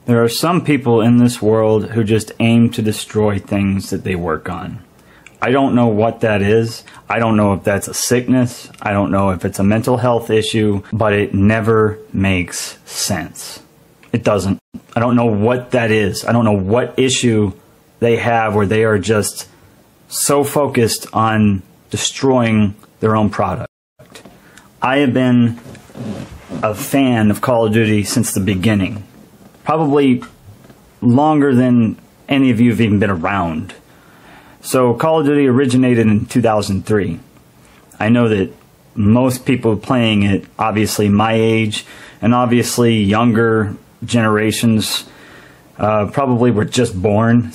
There are some people in this world who just aim to destroy things that they work on. I don't know what that is. I don't know if that's a sickness. I don't know if it's a mental health issue, but it never makes sense. It doesn't. I don't know what that is. I don't know what issue they have where they are just so focused on destroying their own product. I have been a fan of Call of Duty since the beginning. Probably longer than any of you have even been around. So Call of Duty originated in 2003. I know that most people playing it, obviously my age, and obviously younger generations, probably were just born.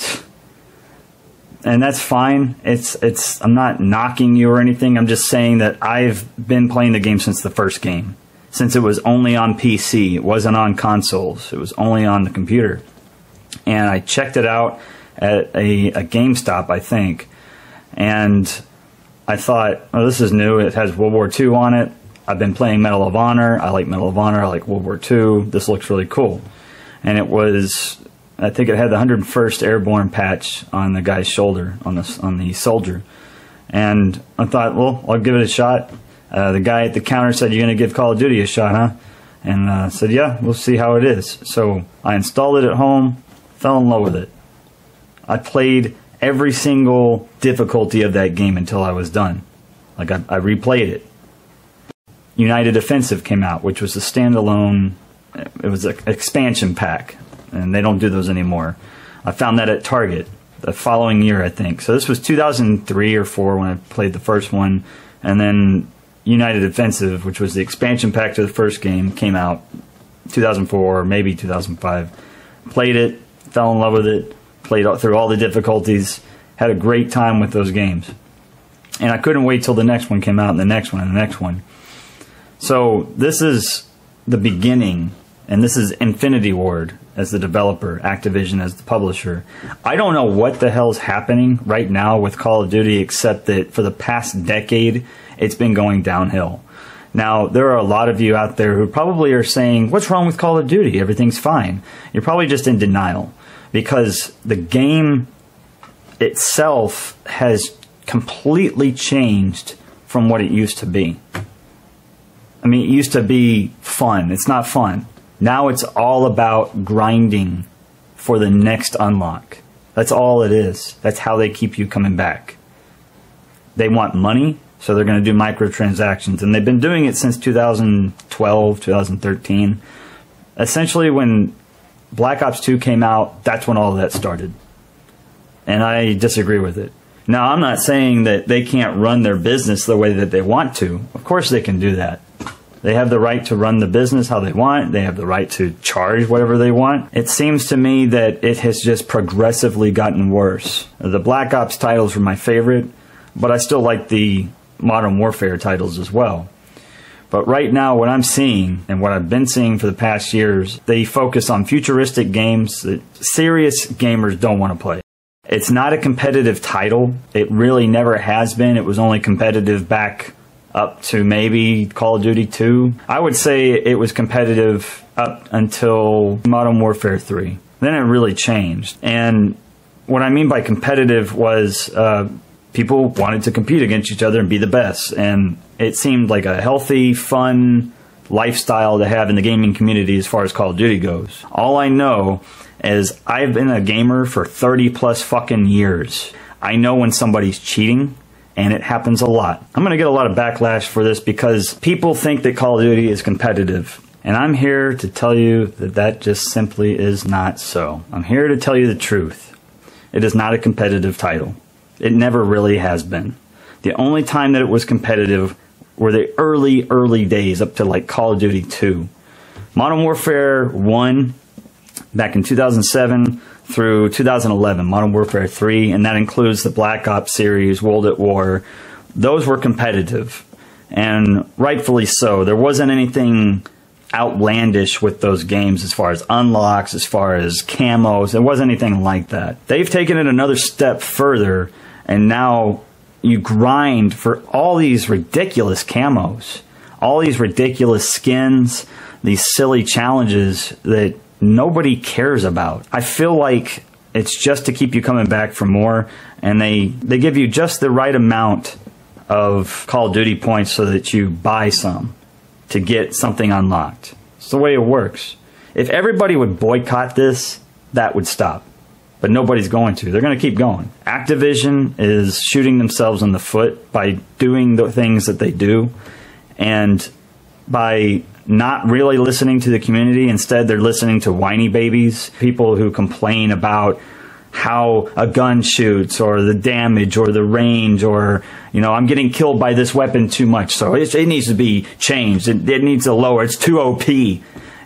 And that's fine. I'm not knocking you or anything. I'm just saying that I've been playing the game since the first game. Since it was only on PC. It wasn't on consoles. It was only on the computer. And I checked it out at a GameStop, I think. And I thought, oh, this is new. It has World War II on it. I've been playing Medal of Honor. I like Medal of Honor. I like World War II. This looks really cool. And it was, I think it had the 101st Airborne patch on the guy's shoulder, on the soldier. And I thought, well, I'll give it a shot. The guy at the counter said, "You're going to give Call of Duty a shot, huh?" And I said, "Yeah, we'll see how it is." So I installed it at home, fell in love with it. I played every single difficulty of that game until I was done. Like, I replayed it. United Offensive came out, which was a standalone, it was an expansion pack, and they don't do those anymore. I found that at Target the following year, I think. So this was 2003 or 4 when I played the first one, and then United Offensive, which was the expansion pack to the first game, came out 2004 or maybe 2005. Played it, fell in love with it, played through all the difficulties, had a great time with those games. And I couldn't wait till the next one came out, and the next one, and the next one. So this is the beginning, and this is Infinity Ward as the developer, Activision as the publisher. I don't know what the hell's happening right now with Call of Duty, except that for the past decade, it's been going downhill. Now, there are a lot of you out there who probably are saying, what's wrong with Call of Duty? Everything's fine. You're probably just in denial, because the game itself has completely changed from what it used to be. I mean, it used to be fun. It's not fun. Now it's all about grinding for the next unlock. That's all it is. That's how they keep you coming back. They want money, so they're going to do microtransactions. And they've been doing it since 2012, 2013. Essentially, when Black Ops 2 came out, that's when all of that started. And I disagree with it. Now, I'm not saying that they can't run their business the way that they want to. Of course they can do that. They have the right to run the business how they want. They have the right to charge whatever they want. It seems to me that it has just progressively gotten worse. The Black Ops titles were my favorite, but I still like the Modern Warfare titles as well. But right now, what I'm seeing, and what I've been seeing for the past years, they focus on futuristic games that serious gamers don't want to play. It's not a competitive title. It really never has been. It was only competitive back up to maybe Call of Duty 2. I would say it was competitive up until Modern Warfare 3. Then it really changed. And what I mean by competitive was people wanted to compete against each other and be the best. And it seemed like a healthy, fun lifestyle to have in the gaming community as far as Call of Duty goes. All I know is I've been a gamer for 30 plus fucking years. I know when somebody's cheating, and it happens a lot. I'm going to get a lot of backlash for this because people think that Call of Duty is competitive. And I'm here to tell you that that just simply is not so. I'm here to tell you the truth. It is not a competitive title. It never really has been. The only time that it was competitive were the early days up to like Call of Duty 2. Modern Warfare 1 back in 2007 through 2011, Modern Warfare 3, and that includes the Black Ops series, World at War. Those were competitive, and rightfully so. There wasn't anything outlandish with those games as far as unlocks, as far as camos. There wasn't anything like that. They've taken it another step further, and now you grind for all these ridiculous camos, all these ridiculous skins, these silly challenges that nobody cares about. I feel like it's just to keep you coming back for more, and they give you just the right amount of Call of Duty points so that you buy some to get something unlocked. It's the way it works. If everybody would boycott this, that would stop. But nobody's going to. They're going to keep going. Activision is shooting themselves in the foot by doing the things that they do, and by not really listening to the community. Instead, they're listening to whiny babies, people who complain about how a gun shoots, or the damage, or the range, or, you know, I'm getting killed by this weapon too much, so it needs to be changed. It needs to lower. It's too OP.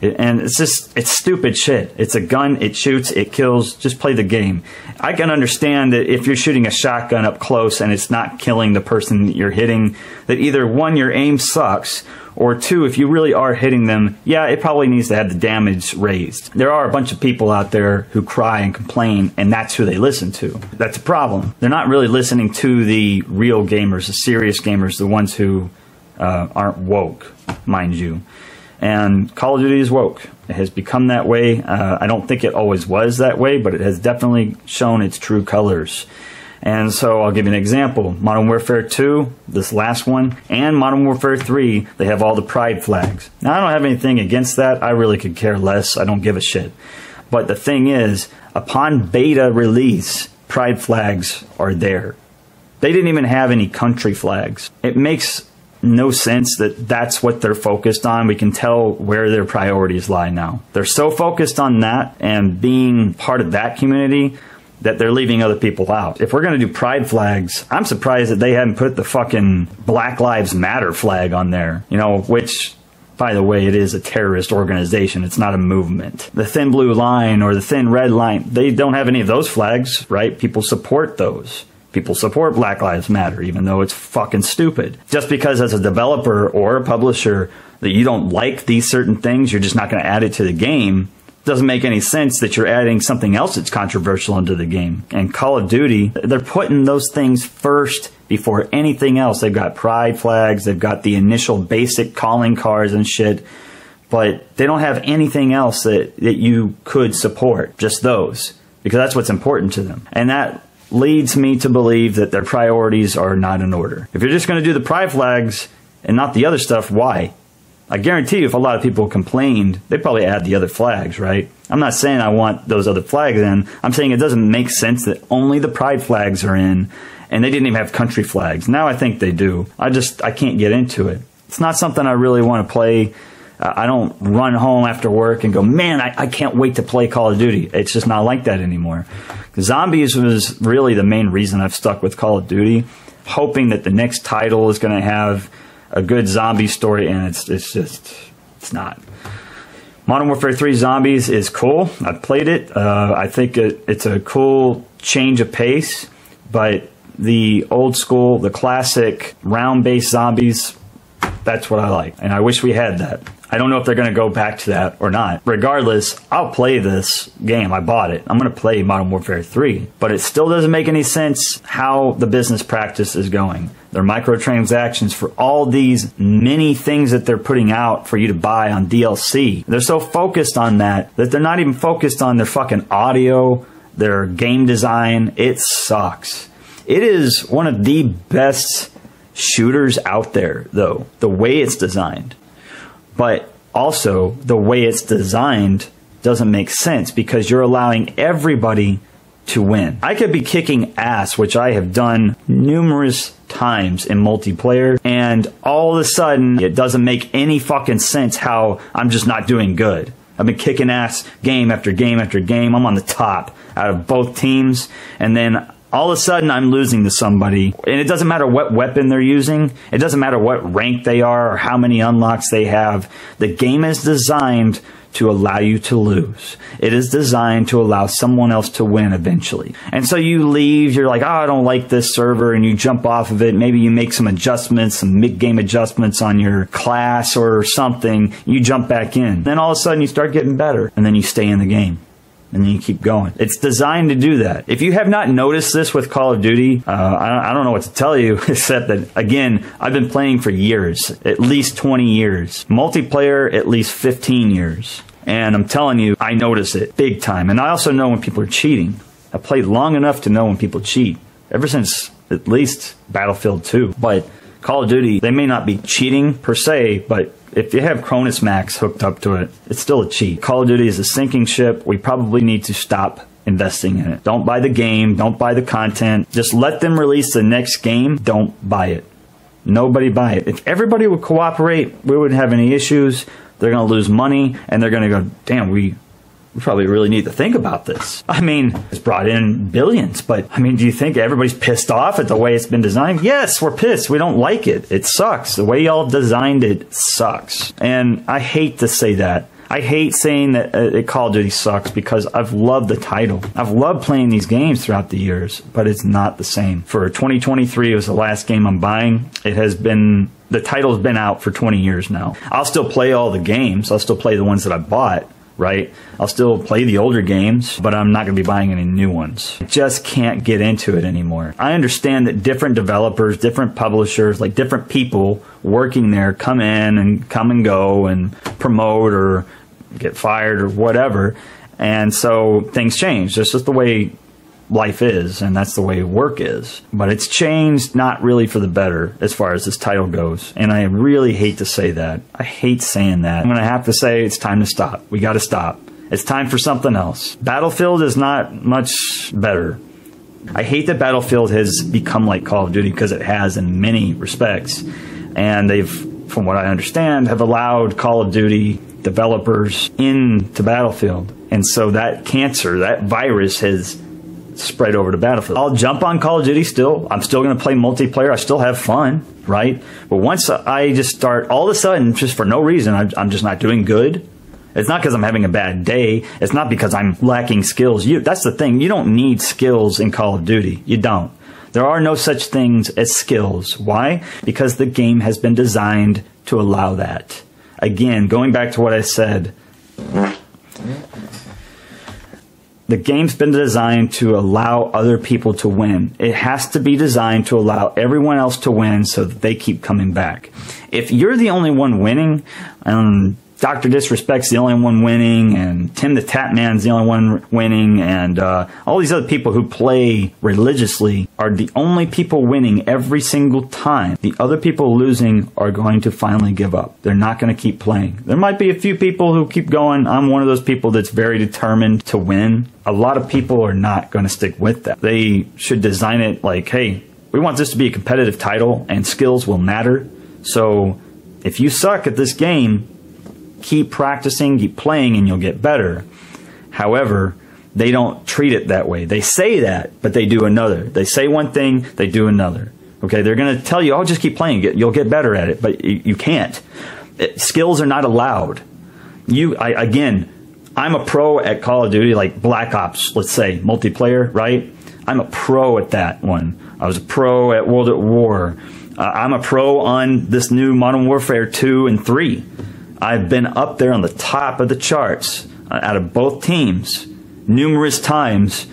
And it's stupid shit. It's a gun, it shoots, it kills, just play the game. I can understand that if you're shooting a shotgun up close and it's not killing the person that you're hitting, that either one, your aim sucks, or two, if you really are hitting them, yeah, it probably needs to have the damage raised. There are a bunch of people out there who cry and complain, and that's who they listen to. That's a problem. They're not really listening to the real gamers, the serious gamers, the ones who aren't woke, mind you. And Call of Duty is woke. It has become that way. I don't think it always was that way, but it has definitely shown its true colors. And so I'll give you an example. Modern Warfare 2, this last one, and Modern Warfare 3, they have all the pride flags. Now, I don't have anything against that. I really could care less. I don't give a shit. But the thing is, upon beta release, pride flags are there. They didn't even have any country flags. It makes no sense that that's what they're focused on. We can tell where their priorities lie now. They're so focused on that and being part of that community that they're leaving other people out. If we're going to do pride flags, I'm surprised that they haven't put the fucking Black Lives Matter flag on there, you know, which, by the way, it is a terrorist organization. It's not a movement. The thin blue line or the thin red line, they don't have any of those flags, right? People support those. People support Black Lives Matter, even though it's fucking stupid. Just because as a developer or a publisher that you don't like these certain things, you're just not going to add it to the game, doesn't make any sense that you're adding something else that's controversial into the game. And Call of Duty, they're putting those things first before anything else. They've got pride flags, they've got the initial basic calling cards and shit, but they don't have anything else that you could support, just those, because that's what's important to them. And that leads me to believe that their priorities are not in order. If you're just going to do the pride flags and not the other stuff, why? I guarantee you if a lot of people complained, they'd probably add the other flags, right? I'm not saying I want those other flags in. I'm saying it doesn't make sense that only the pride flags are in, and they didn't even have country flags. Now I think they do. I can't get into it. It's not something I really want to play. I don't run home after work and go, man, I can't wait to play Call of Duty. It's just not like that anymore. Zombies was really the main reason I've stuck with Call of Duty, hoping that the next title is going to have a good zombie story, and it's not. Modern Warfare 3 Zombies is cool. I've played it. I think it's a cool change of pace, but the old school, the classic round-based zombies, that's what I like, and I wish we had that. I don't know if they're going to go back to that or not. Regardless, I'll play this game. I bought it. I'm going to play Modern Warfare 3. But it still doesn't make any sense how the business practice is going. Their microtransactions for all these many things that they're putting out for you to buy on DLC. They're so focused on that they're not even focused on their fucking audio, their game design. It sucks. It is one of the best shooters out there, though, the way it's designed. But also, the way it's designed doesn't make sense because you're allowing everybody to win. I could be kicking ass, which I have done numerous times in multiplayer, and all of a sudden, it doesn't make any fucking sense how I'm just not doing good. I've been kicking ass game after game after game. I'm on the top out of both teams, and then all of a sudden, I'm losing to somebody, and it doesn't matter what weapon they're using. It doesn't matter what rank they are or how many unlocks they have. The game is designed to allow you to lose. It is designed to allow someone else to win eventually. And so you leave, you're like, oh, I don't like this server, and you jump off of it. Maybe you make some adjustments, some mid-game adjustments on your class or something. You jump back in. Then all of a sudden, you start getting better, and then you stay in the game. And then you keep going. It's designed to do that. If you have not noticed this with Call of Duty, I don't know what to tell you, except that, again, I've been playing for years, at least 20 years. Multiplayer, at least 15 years. And I'm telling you, I notice it big time. And I also know when people are cheating. I played long enough to know when people cheat. Ever since at least Battlefield 2. But Call of Duty, they may not be cheating per se, but if you have Cronus Max hooked up to it, it's still a cheat. Call of Duty is a sinking ship. We probably need to stop investing in it. Don't buy the game. Don't buy the content. Just let them release the next game. Don't buy it. Nobody buy it. If everybody would cooperate, we wouldn't have any issues. They're going to lose money, and they're going to go, damn, we probably really need to think about this. I mean, it's brought in billions, but I mean, do you think everybody's pissed off at the way it's been designed? Yes, we're pissed. We don't like it. It sucks. The way y'all designed it sucks. And I hate to say that. I hate saying that Call of Duty sucks because I've loved the title. I've loved playing these games throughout the years, but it's not the same. For 2023, it was the last game I'm buying. It has been, the title's been out for 20 years now. I'll still play all the games. I'll still play the ones that I bought, right? I'll still play the older games, but I'm not going to be buying any new ones. I just can't get into it anymore. I understand that different developers, different publishers, like different people working there come in and come and go and promote or get fired or whatever. And so things change. That's just the way life is, and that's the way work is. But it's changed not really for the better as far as this title goes. And I really hate to say that. I hate saying that. I'm going to have to say it's time to stop. We got to stop. It's time for something else. Battlefield is not much better. I hate that Battlefield has become like Call of Duty because it has in many respects. And they've, from what I understand, have allowed Call of Duty developers into Battlefield. And so that cancer, that virus has spread over to Battlefield. I'll jump on Call of Duty still. I'm still going to play multiplayer. I still have fun, right? But once I just start, all of a sudden, just for no reason, I'm just not doing good. It's not because I'm having a bad day. It's not because I'm lacking skills. That's the thing. You don't need skills in Call of Duty. You don't. There are no such things as skills. Why? Because the game has been designed to allow that. Again, going back to what I said, the game's been designed to allow other people to win. It has to be designed to allow everyone else to win so that they keep coming back. If you're the only one winning, Dr. Disrespect's the only one winning, and Tim the Tap Man's the only one winning, and all these other people who play religiously are the only people winning every single time. The other people losing are going to finally give up. They're not going to keep playing. There might be a few people who keep going. I'm one of those people that's very determined to win. A lot of people are not going to stick with that. They should design it like, hey, we want this to be a competitive title, and skills will matter. So if you suck at this game, keep practicing, keep playing, and you'll get better. However, they don't treat it that way. They say that, but they do another. They say one thing, they do another. Okay, they're going to tell you, oh, just keep playing it. You'll get better at it, but you can't. Skills are not allowed. Again, I'm a pro at Call of Duty, like Black Ops, let's say, multiplayer, right? I'm a pro at that one. I was a pro at World at War. I'm a pro on this new Modern Warfare 2 and 3. I've been up there on the top of the charts out of both teams numerous times,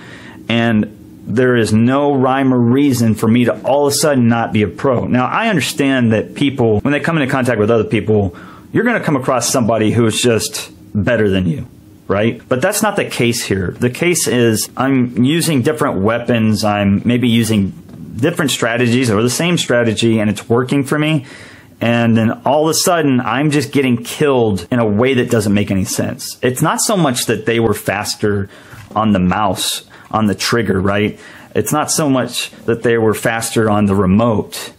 and there is no rhyme or reason for me to all of a sudden not be a pro. Now, I understand that people, when they come into contact with other people, you're going to come across somebody who is just better than you, right? But that's not the case here. The case is I'm using different weapons. I'm maybe using different strategies or the same strategy, and it's working for me. And then all of a sudden, I'm just getting killed in a way that doesn't make any sense. It's not so much that they were faster on the mouse, on the trigger, right? It's not so much that they were faster on the remote.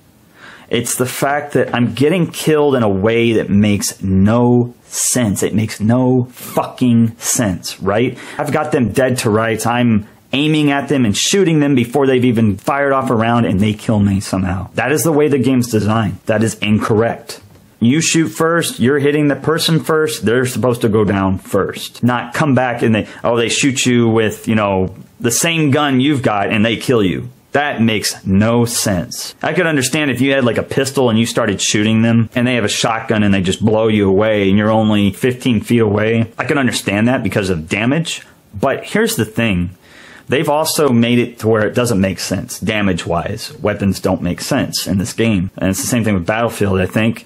It's the fact that I'm getting killed in a way that makes no sense. It makes no fucking sense, right? I've got them dead to rights. I'm aiming at them and shooting them before they've even fired off a round, and they kill me somehow. That is the way the game's designed. That is incorrect. You shoot first, you're hitting the person first, they're supposed to go down first. Not come back and they shoot you with, the same gun you've got and they kill you. That makes no sense. I could understand if you had like a pistol and you started shooting them and they have a shotgun and they just blow you away and you're only 15 feet away. I can understand that because of damage. But here's the thing. They've also made it to where it doesn't make sense, damage-wise. Weapons don't make sense in this game. And it's the same thing with Battlefield, I think.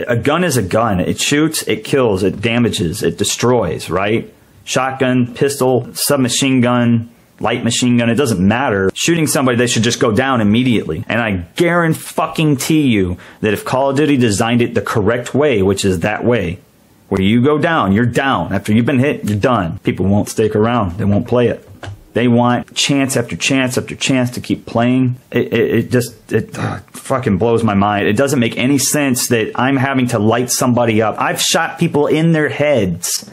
A gun is a gun. It shoots, it kills, it damages, it destroys, right? Shotgun, pistol, submachine gun, light machine gun, it doesn't matter. Shooting somebody, they should just go down immediately. And I guarantee you that if Call of Duty designed it the correct way, which is that way, where you go down, you're down. After you've been hit, you're done. People won't stick around. They won't play it. They want chance after chance after chance to keep playing. It fucking blows my mind. It doesn't make any sense that I'm having to light somebody up. I've shot people in their heads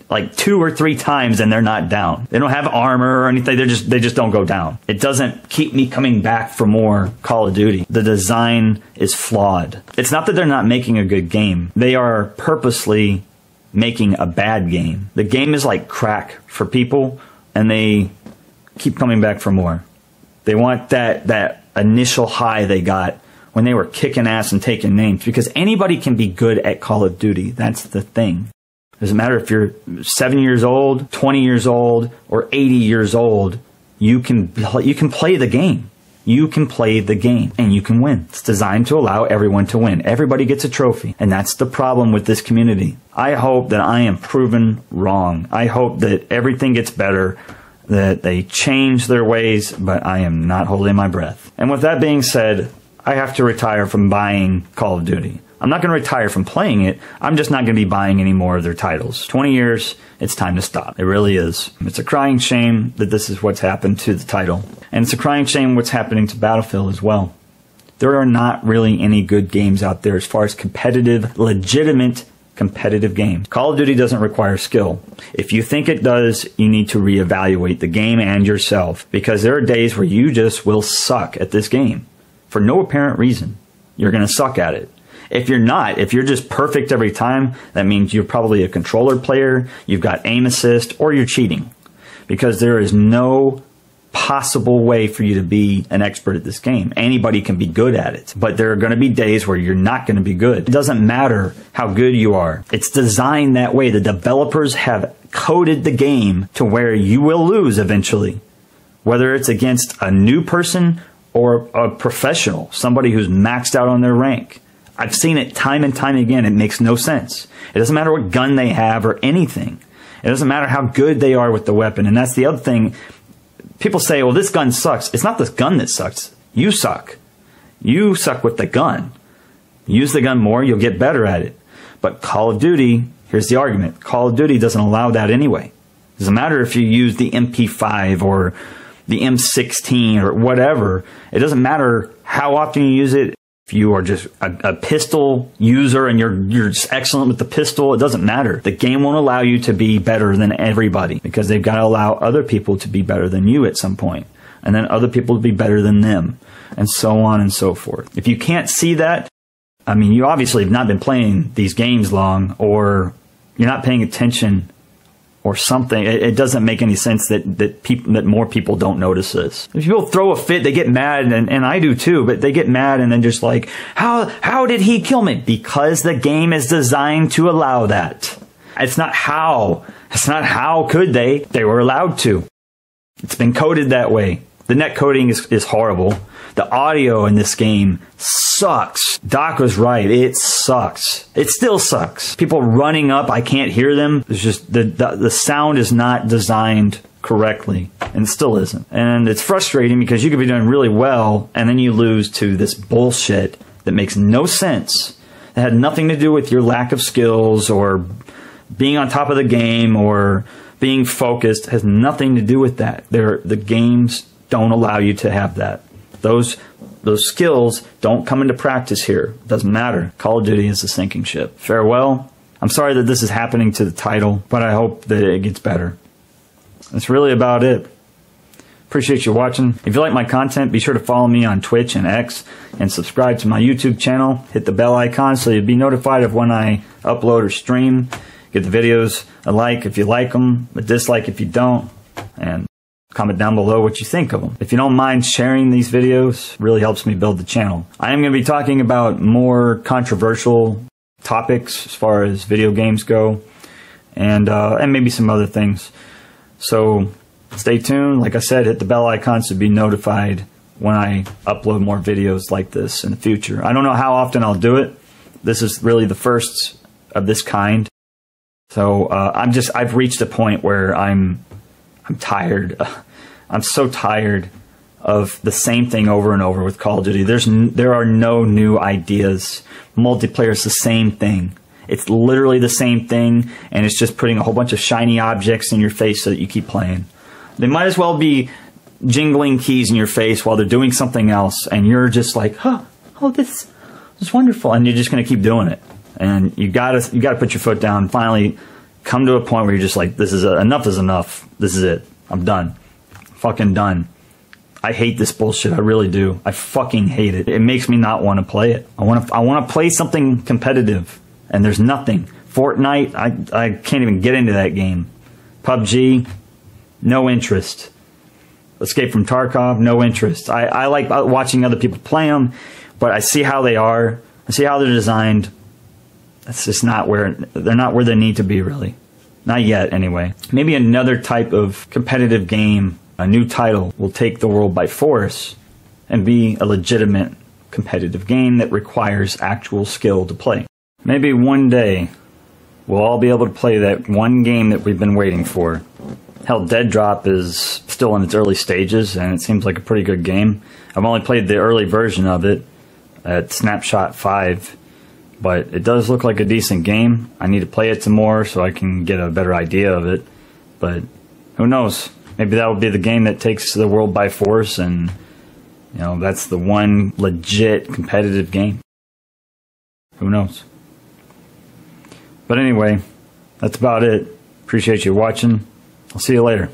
like 2 or 3 times and they're not down. They don't have armor or anything. They just don't go down. It doesn't keep me coming back for more Call of Duty. The design is flawed. It's not that they're not making a good game. They are purposely making a bad game. The game is like crack for people, and they keep coming back for more. They want that initial high they got when they were kicking ass and taking names, because anybody can be good at Call of Duty. That's the thing. It doesn't matter if you're 7 years old, 20 years old, or 80 years old. You can play the game. You can play the game and you can win. It's designed to allow everyone to win. Everybody gets a trophy. And that's the problem with this community. I hope that I am proven wrong. I hope that everything gets better, that they change their ways, but I am not holding my breath. And with that being said, I have to retire from buying Call of Duty. I'm not going to retire from playing it. I'm just not going to be buying any more of their titles. 20 years, it's time to stop. It really is. It's a crying shame that this is what's happened to the title. And it's a crying shame what's happening to Battlefield as well. There are not really any good games out there as far as competitive, legitimate competitive games. Call of Duty doesn't require skill. If you think it does, you need to reevaluate the game and yourself, because there are days where you just will suck at this game for no apparent reason. You're going to suck at it. If you're not, if you're just perfect every time, that means you're probably a controller player, you've got aim assist, or you're cheating. Because there is no possible way for you to be an expert at this game. Anybody can be good at it. But there are going to be days where you're not going to be good. It doesn't matter how good you are. It's designed that way. The developers have coded the game to where you will lose eventually. Whether it's against a new person or a professional, somebody who's maxed out on their rank. I've seen it time and time again. It makes no sense. It doesn't matter what gun they have or anything. It doesn't matter how good they are with the weapon. And that's the other thing. People say, well, this gun sucks. It's not the gun that sucks. You suck. You suck with the gun. Use the gun more, you'll get better at it. But Call of Duty, here's the argument. Call of Duty doesn't allow that anyway. It doesn't matter if you use the MP5 or the M16 or whatever. It doesn't matter how often you use it. If you are just a pistol user and you're just excellent with the pistol, it doesn't matter. The game won't allow you to be better than everybody, because they've got to allow other people to be better than you at some point, and then other people to be better than them, and so on and so forth. If you can't see that, I mean, you obviously have not been playing these games long, or you're not paying attention or something. It doesn't make any sense that more people don't notice this. If people throw a fit, they get mad, and I do too, but they get mad and then just like, how did he kill me? Because the game is designed to allow that. It's not how could they? They were allowed to. It's been coded that way. The net coding is horrible. The audio in this game sucks. Doc was right. It sucks. It still sucks. People running up, I can't hear them. It's just the sound is not designed correctly, and it still isn't. And it's frustrating because you could be doing really well, and then you lose to this bullshit that makes no sense. It had nothing to do with your lack of skills or being on top of the game or being focused. It has nothing to do with that. The games don't allow you to have that. Those skills don't come into practice here. It doesn't matter. Call of Duty is a sinking ship. Farewell. I'm sorry that this is happening to the title, but I hope that it gets better. That's really about it. Appreciate you watching. If you like my content, be sure to follow me on Twitch and X, and subscribe to my YouTube channel. Hit the bell icon so you'll be notified of when I upload or stream. Give the videos a like if you like them, a dislike if you don't, and comment down below what you think of them. If you don't mind sharing these videos, it really helps me build the channel. I am going to be talking about more controversial topics as far as video games go, and maybe some other things. So stay tuned. Like I said, hit the bell icon to be notified when I upload more videos like this in the future. I don't know how often I'll do it, this is really the first of this kind. So I've reached a point where I'm tired. I'm so tired of the same thing over and over with Call of Duty. There are no new ideas. Multiplayer is the same thing. It's literally the same thing, and it's just putting a whole bunch of shiny objects in your face so that you keep playing. They might as well be jingling keys in your face while they're doing something else, and you're just like, oh, this is wonderful, and you're just going to keep doing it. And you gotta put your foot down and finally come to a point where you're just like, enough is enough. This is it. I'm done. Fucking done. I hate this bullshit. I really do. I fucking hate it. It makes me not want to play it. I want to play something competitive, and there's nothing. Fortnite, I can't even get into that game. PUBG, no interest. Escape from Tarkov, no interest. I like watching other people play them, but I see how they are. I see how they're designed. That's just they're not where they need to be, really. Not yet, anyway. Maybe another type of competitive game, a new title, will take the world by force and be a legitimate competitive game that requires actual skill to play. Maybe one day we'll all be able to play that one game that we've been waiting for. Hell, Dead Drop is still in its early stages, and it seems like a pretty good game. I've only played the early version of it at Snapshot 5, but it does look like a decent game. I need to play it some more so I can get a better idea of it, but who knows? Maybe that will be the game that takes the world by force, and you know, that's the one legit competitive game. Who knows? But anyway, that's about it. Appreciate you watching. I'll see you later.